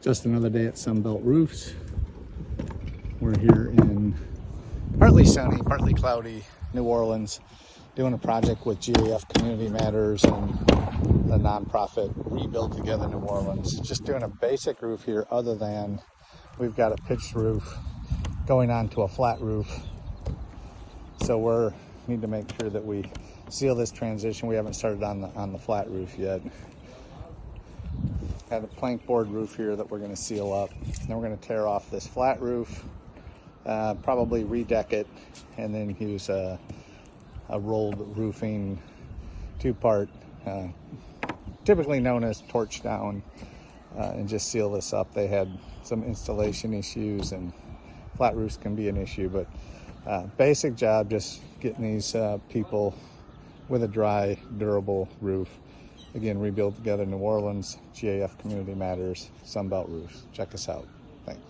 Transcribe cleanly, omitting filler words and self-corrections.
Just another day at Sunbelt Roofs. We're here in partly sunny, partly cloudy New Orleans, doing a project with GAF Community Matters and the nonprofit Rebuild Together New Orleans. Just doing a basic roof here, other than we've got a pitched roof going onto a flat roof. So we need to make sure that we seal this transition. We haven't started on the flat roof yet. Got a plank board roof here that we're going to seal up. Then we're going to tear off this flat roof, probably redeck it, and then use a rolled roofing two-part, typically known as torch down, and just seal this up. They had some installation issues, and flat roofs can be an issue, but basic job, just getting these people with a dry, durable roof. Again, Rebuild Together New Orleans, GAF Community Matters, Sunbelt Roofs. Check us out. Thanks.